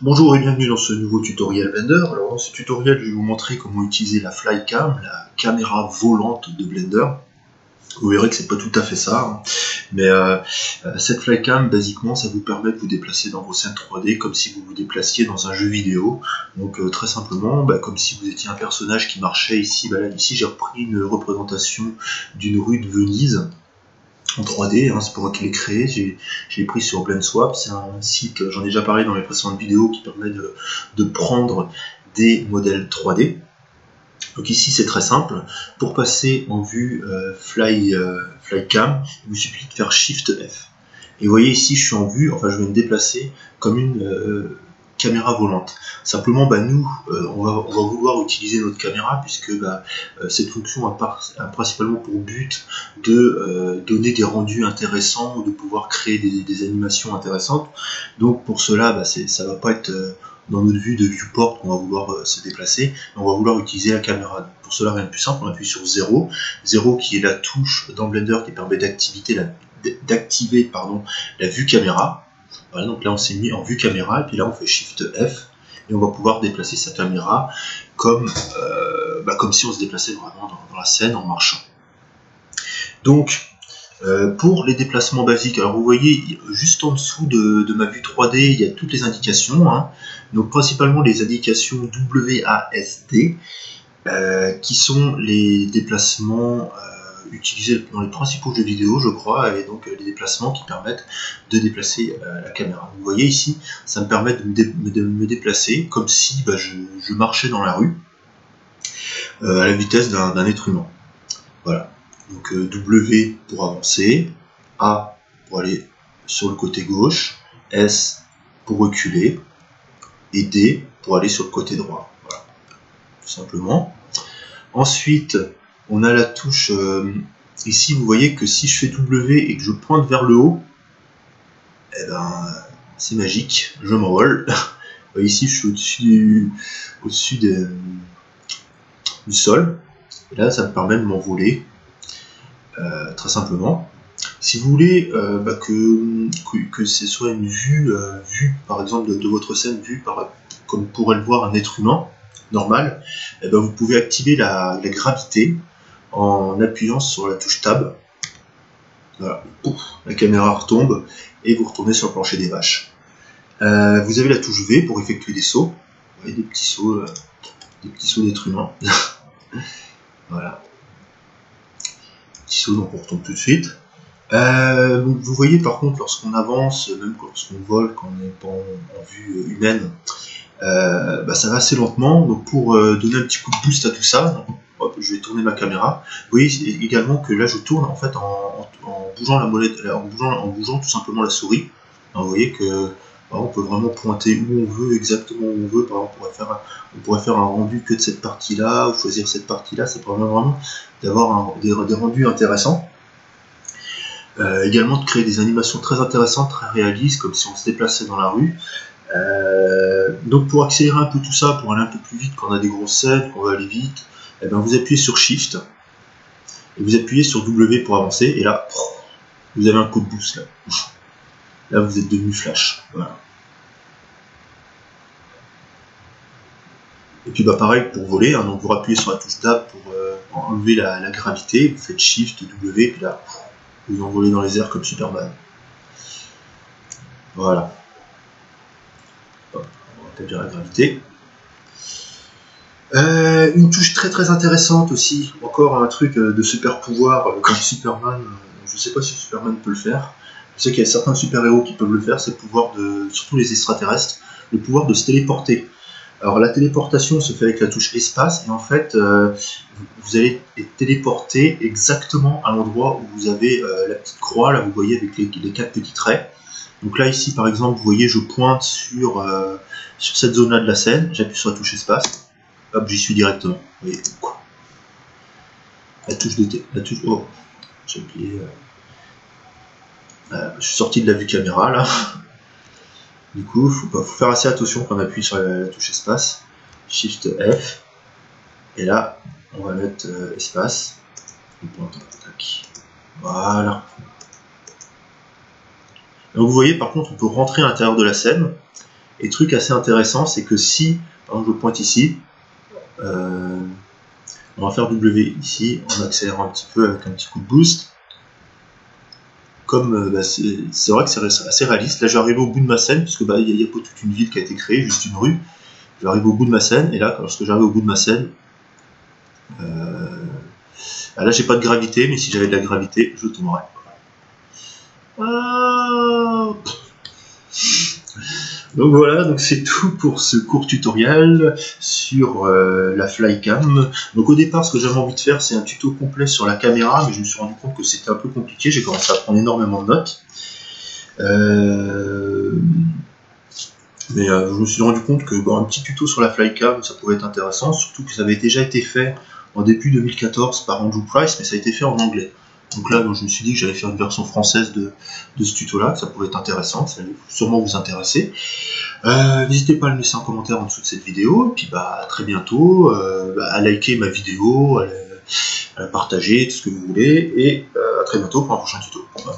Bonjour et bienvenue dans ce nouveau tutoriel Blender. Alors dans ce tutoriel, je vais vous montrer comment utiliser la Flycam, la caméra volante de Blender. Vous verrez que c'est pas tout à fait ça, hein. Mais cette Flycam, basiquement, ça vous permet de vous déplacer dans vos scènes 3D comme si vous vous déplaciez dans un jeu vidéo. Donc très simplement, comme si vous étiez un personnage qui marchait ici. Là, ici, j'ai repris une représentation d'une rue de Venise en 3D, hein, c'est pour moi qui l'ai créé, j'ai pris sur BlendSwap, c'est un site, j'en ai déjà parlé dans mes précédentes vidéos, qui permet de prendre des modèles 3D. Donc ici c'est très simple, pour passer en vue Flycam, il vous suffit de faire Shift F. Et vous voyez ici je suis en vue, enfin je vais me déplacer comme une caméra volante. Simplement nous, on va vouloir utiliser notre caméra puisque cette fonction a principalement pour but de donner des rendus intéressants, de pouvoir créer des animations intéressantes. Donc pour cela, ça va pas être dans notre vue de viewport qu'on va vouloir se déplacer, on va vouloir utiliser la caméra. Donc pour cela, rien de plus simple, on appuie sur 0, 0 qui est la touche dans Blender qui permet d'activer la vue caméra. Voilà, donc là on s'est mis en vue caméra, et puis là on fait Shift F, et on va pouvoir déplacer sa caméra comme si on se déplaçait vraiment dans la scène en marchant. Donc, pour les déplacements basiques, alors vous voyez, juste en dessous de ma vue 3D, il y a toutes les indications, hein. Donc principalement les indications WASD, qui sont les déplacements utilisés dans les principaux jeux vidéo, je crois, et donc les déplacements qui permettent de déplacer la caméra. Vous voyez ici, ça me permet de me déplacer comme si je marchais dans la rue, à la vitesse d'un être humain. Voilà. Donc W pour avancer, A pour aller sur le côté gauche, S pour reculer, et D pour aller sur le côté droit. Voilà, tout simplement. Ensuite, on a la touche, ici vous voyez que si je fais W et que je pointe vers le haut, c'est magique, je m'envole. Ici je suis au-dessus du sol, et là ça me permet de m'envoler. Très simplement. Si vous voulez que ce soit une vue, par exemple de votre scène vue comme pourrait le voir un être humain normal, vous pouvez activer la gravité en appuyant sur la touche Tab. Voilà, pouf, la caméra retombe et vous retournez sur le plancher des vaches. Vous avez la touche V pour effectuer des sauts. Vous voyez, des petits sauts d'être humain. Voilà. Donc on retombe tout de suite. Vous voyez par contre lorsqu'on avance, même lorsqu'on vole, quand on n'est pas en vue humaine, ça va assez lentement. Donc pour donner un petit coup de boost à tout ça, hop, je vais tourner ma caméra. Vous voyez également que là je tourne en fait en bougeant la molette, en bougeant tout simplement la souris. Alors, vous voyez que on peut vraiment pointer où on veut, exactement où on veut. Par exemple, on pourrait faire un rendu que de cette partie-là, ou choisir cette partie-là. Ça permet vraiment d'avoir des rendus intéressants. Également de créer des animations très intéressantes, très réalistes, comme si on se déplaçait dans la rue. Donc pour accélérer un peu tout ça, pour aller un peu plus vite quand on a des grosses scènes, qu'on veut aller vite, vous appuyez sur Shift, et vous appuyez sur W pour avancer, et là, vous avez un coup de boost. Là vous êtes devenu Flash. Voilà. Et puis pareil pour voler, hein, donc vous appuyez sur la touche Tab pour enlever la gravité, vous faites Shift, W, et puis là, vous envolez dans les airs comme Superman. Voilà. Hop, on va rétablir la gravité. Une touche très très intéressante aussi, encore un truc de super pouvoir comme Superman. Je ne sais pas si Superman peut le faire. Je sais qu'il y a certains super-héros qui peuvent le faire, c'est le pouvoir surtout les extraterrestres, le pouvoir de se téléporter. Alors la téléportation se fait avec la touche espace, et en fait vous allez être téléporté exactement à l'endroit où vous avez la petite croix, là vous voyez avec les 4 petits traits. Donc là ici par exemple vous voyez je pointe sur cette zone là de la scène, j'appuie sur la touche espace, hop j'y suis directement. Vous voyez, la touche oh, j'ai oublié, je suis sorti de la vue caméra là. Du coup, faut faire assez attention quand on appuie sur la touche espace. Shift F. Et là, on va mettre espace. Voilà. Donc vous voyez, par contre, on peut rentrer à l'intérieur de la scène. Et truc assez intéressant, c'est que si, par exemple, je pointe ici, on va faire W ici, en accélérant un petit peu avec un petit coup de boost. Comme c'est vrai que c'est assez réaliste. Là, j'arrive au bout de ma scène, puisque il n'y a pas toute une ville qui a été créée, juste une rue. J'arrive au bout de ma scène, et là, lorsque j'arrive au bout de ma scène, là, j'ai pas de gravité, mais si j'avais de la gravité, je tomberais. Donc voilà, donc c'est tout pour ce court tutoriel sur la Flycam. Donc au départ, ce que j'avais envie de faire, c'est un tuto complet sur la caméra, mais je me suis rendu compte que c'était un peu compliqué. J'ai commencé à prendre énormément de notes. Mais je me suis rendu compte que un petit tuto sur la Flycam, ça pouvait être intéressant, surtout que ça avait déjà été fait en début 2014 par Andrew Price, mais ça a été fait en anglais. Donc là, je me suis dit que j'allais faire une version française de ce tuto-là, que ça pouvait être intéressant, ça allait sûrement vous intéresser. N'hésitez pas à le laisser en commentaire en dessous de cette vidéo, et puis à très bientôt, à liker ma vidéo, à la partager, tout ce que vous voulez, et à très bientôt pour un prochain tuto. Voilà.